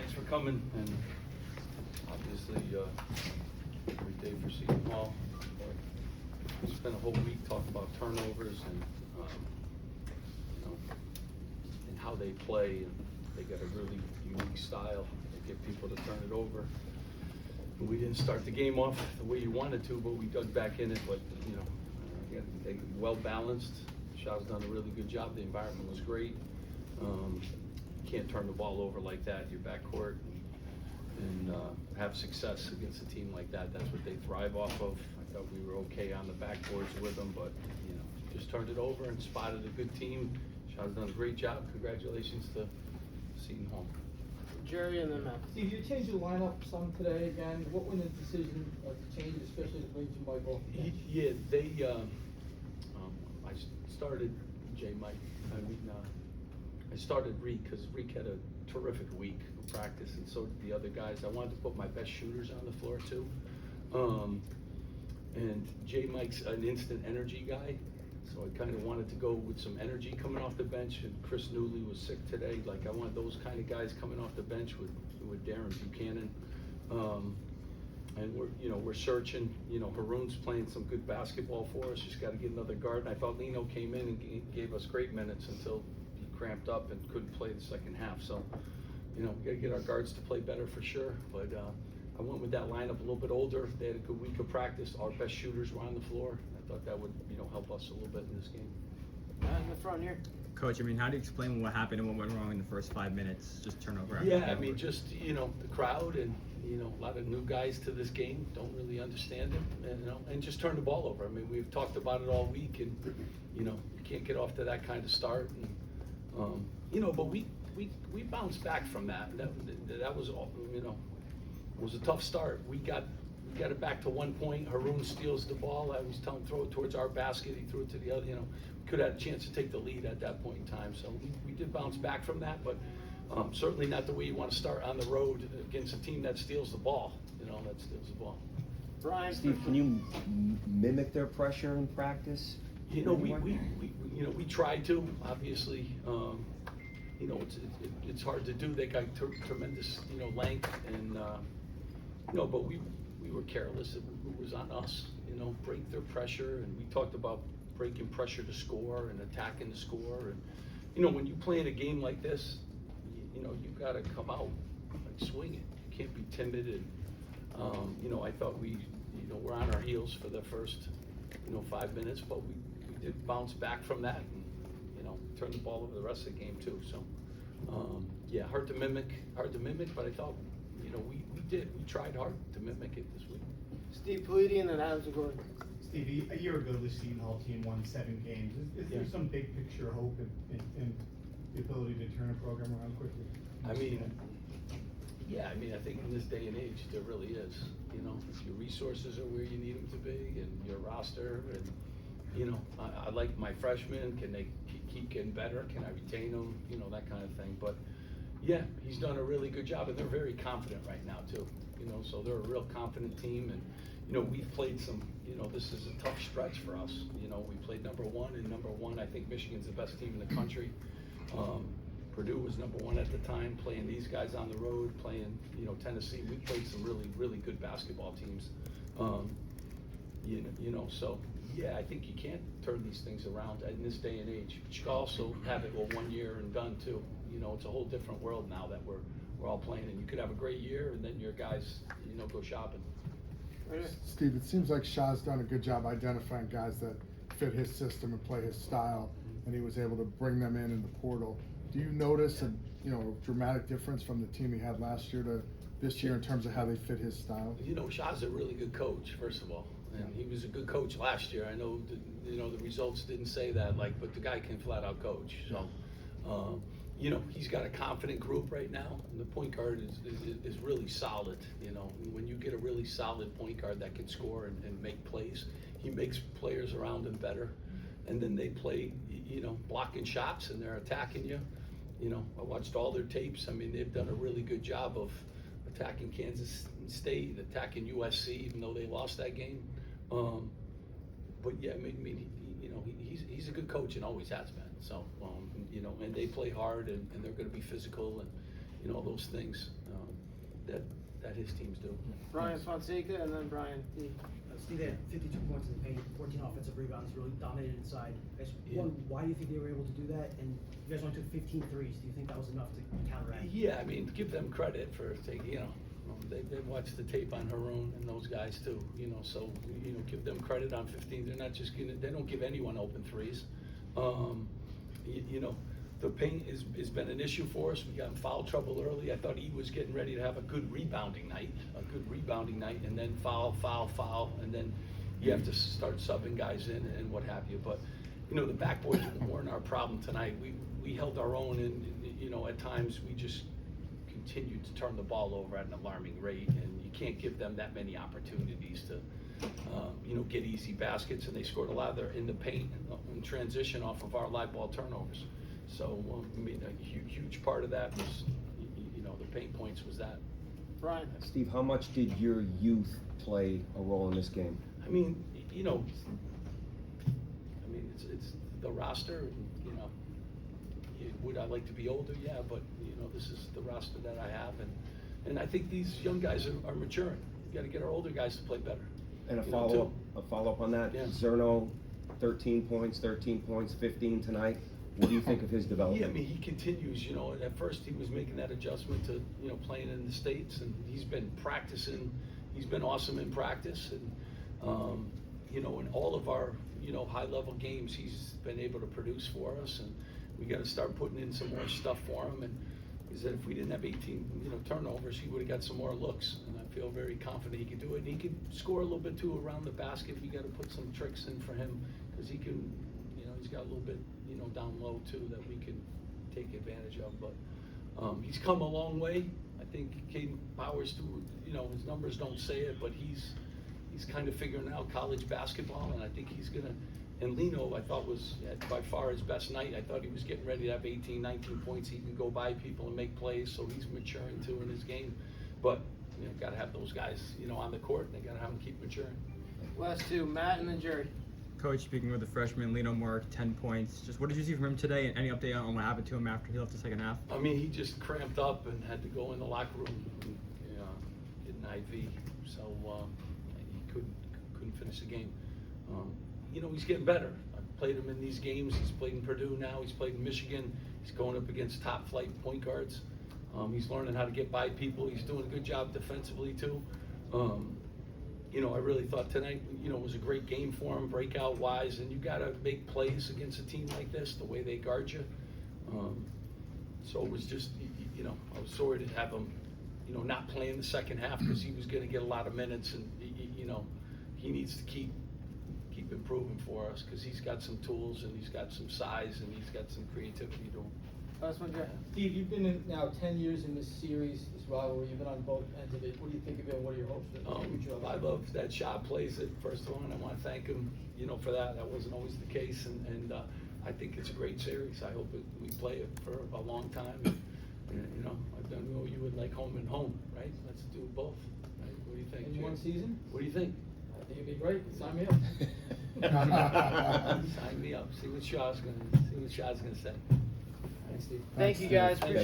Thanks for coming, and obviously, great day for Seton Hall. We spent a whole week talking about turnovers and, and how they play, and they got a really unique style. They get people to turn it over. We didn't start the game off the way you wanted to, but we dug back in it, but, they well balanced. Shaw's done a really good job. The environment was great. Can't turn the ball over like that, your backcourt, and have success against a team like that. That's what they thrive off of. I thought we were okay on the backboards with them, but just turned it over and spotted a good team. Shaw's done a great job. Congratulations to Seton Hall. Jerry and then Matt. Steve, you changed your lineup some today again. What was the decision to change, especially to bring Jim Michael? Yeah, they. I started Mike. I started Reek because Reek had a terrific week of practice, and so did the other guys. I wanted to put my best shooters on the floor too. And Mike's an instant energy guy, so I kind of wanted to go with some energy coming off the bench. And Chris Newley was sick today. Like I wanted those kind of guys coming off the bench with Darren Buchanan. And we're searching. Haroon's playing some good basketball for us. Just got to get another guard. And I thought Lino came in and gave us great minutes until he cramped up and couldn't play the second half. So, got to get our guards to play better for sure. But I went with that lineup a little bit older. They had a good week of practice. Our best shooters were on the floor. I thought that would, help us a little bit in this game. In the front here. Coach, how do you explain what happened and what went wrong in the first 5 minutes? Just turnover after Yeah, turnover. just, the crowd and, a lot of new guys to this game, don't really understand it, and just turn the ball over. We've talked about it all week, and, you can't get off to that kind of start. And, but we bounced back from that. That was all, it was a tough start. We got it back to 1 point. Haroon steals the ball. I was telling him throw it towards our basket. He threw it to the other, could have had a chance to take the lead at that point in time. So we did bounce back from that, but certainly not the way you want to start on the road against a team that steals the ball, that steals the ball. Brian. Steve, can you mimic their pressure in practice? We tried to, obviously. It's hard to do. They got tremendous, length, and but we were careless. It was on us, break their pressure, and we talked about breaking pressure to score and attacking the score. And when you play in a game like this, you got to come out like swinging. You can't be timid. And I thought we were on our heels for the first 5 minutes, but we did bounce back from that and turn the ball over the rest of the game too. So hard to mimic, but I thought we tried hard to mimic it this week. Steve Politi and then Adam Zagorski. Stevie, a year ago, the Seton Hall team won 7 games. Is there some big picture hope in the ability to turn a program around quickly? I think in this day and age, there really is. If your resources are where you need them to be, and your roster, and I like my freshmen. Can they keep getting better? Can I retain them? That kind of thing. But yeah, he's done a really good job, and they're very confident right now too. So they're a real confident team, and we've played some. This is a tough stretch for us. We played number 1, and number 1, I think Michigan's the best team in the country. Purdue was number 1 at the time, playing these guys on the road, playing, Tennessee. We played some really, really good basketball teams. So yeah, I think you can't turn these things around in this day and age. But you can also have it 1 year and done too. It's a whole different world now that we're all playing, and you could have a great year and then your guys, go shopping. Steve, it seems like Shaw's done a good job identifying guys that fit his system and play his style, and he was able to bring them in the portal. Do you notice a dramatic difference from the team he had last year to this year in terms of how they fit his style? Shaw's a really good coach, first of all, and he was a good coach last year. I know the results didn't say that, but the guy can flat out coach. So he's got a confident group right now, and the point guard is really solid. When you get a really solid point guard that can score and make plays, he makes players around him better, and then they play, blocking shots and they're attacking you. I watched all their tapes. They've done a really good job of attacking Kansas State, attacking USC, even though they lost that game. But yeah, he's a good coach and always has been. So, and they play hard, and they're going to be physical, and you know, those things, that his teams do. Brian Fonseca and then Brian D. Steve, they had 52 points in the paint, 14 offensive rebounds, really dominated inside. I just Yeah. wonder, why do you think they were able to do that? And you guys only took 15 threes. Do you think that was enough to counteract? Yeah, I mean, give them credit for taking, you know, they've watched the tape on Haroon and those guys too, you know, so, you know, give them credit on 15. They're not just gonna, they don't give anyone open threes. You know, the paint has been an issue for us. We got in foul trouble early. I thought he was getting ready to have a good rebounding night, and then foul, and then you have to start subbing guys in and what have you. But, you know, the backboards weren't our problem tonight. We held our own, and, you know, at times we just continued to turn the ball over at an alarming rate, and you can't give them that many opportunities to, you know, get easy baskets, and they scored a lot of their in the paint and transition off of our live ball turnovers. So, I mean, a huge part of that was, you know, the paint points was that. Brian. Steve, how much did your youth play a role in this game? I mean, you know, it's the roster, and, you know, would I like to be older? Yeah, but, you know, this is the roster that I have, and I think these young guys are maturing. We gotta get our older guys to play better. And a You know, follow-up on that, Yeah. Zerno, 13 points, 15 tonight. What do you think of his development? Yeah, I mean, he continues, you know, at first he was making that adjustment to, you know, playing in the States, and he's been practicing, he's been awesome in practice, and, you know, in all of our, you know, high-level games, he's been able to produce for us, and we gotta start putting in some more stuff for him, and he said if we didn't have 18, you know, turnovers, he would've got some more looks, and I feel very confident he could do it, and he could score a little bit too around the basket. We gotta put some tricks in for him, cause he can, you know, he's got a little bit, you know, down low too that we can take advantage of, but he's come a long way. I think Caden Powers too, you know, his numbers don't say it, but he's kind of figuring out college basketball, and I think he's gonna, and Lino I thought was by far his best night. I thought he was getting ready to have 18, 19 points. He can go by people and make plays, so he's maturing too in his game. But, you know, gotta have those guys, you know, on the court, and they gotta have them keep maturing. Last two, Matt and then Jerry. Coach, speaking with the freshman, Lino Moore, 10 points. Just what did you see from him today, and any update on what happened to him after he left the second half? I mean, he just cramped up and had to go in the locker room and, you know, get an IV, so he couldn't finish the game. You know, he's getting better. I've played him in these games. He's played in Purdue now. He's played in Michigan. He's going up against top flight point guards. He's learning how to get by people. He's doing a good job defensively too. You know, I really thought tonight, you know, was a great game for him, breakout wise, and you gotta make plays against a team like this, the way they guard you. So it was just, you know, I was sorry to have him, you know, not play in the second half, because he was gonna get a lot of minutes, and, you know, he needs to keep improving for us, because he's got some tools, and he's got some size, and he's got some creativity to him. Last one, Jerry. Steve, you've been in now 10 years in this series, this rivalry. You've been on both ends of it. What do you think of it? What are your hopes for the future of it? I love that Shot plays it, first of all, and I want to thank him, you know, for that. That wasn't always the case, and I think it's a great series. I hope we play it for a long time. And, you know, I don't know, you would like home and home, right? Let's do both. Right? What do you think, In Jay? one season? What do you think? I think it'd be great. Sign me up. Sign me up. See what Shaw's gonna say. Thanks, Steve. Thank you guys. Steve.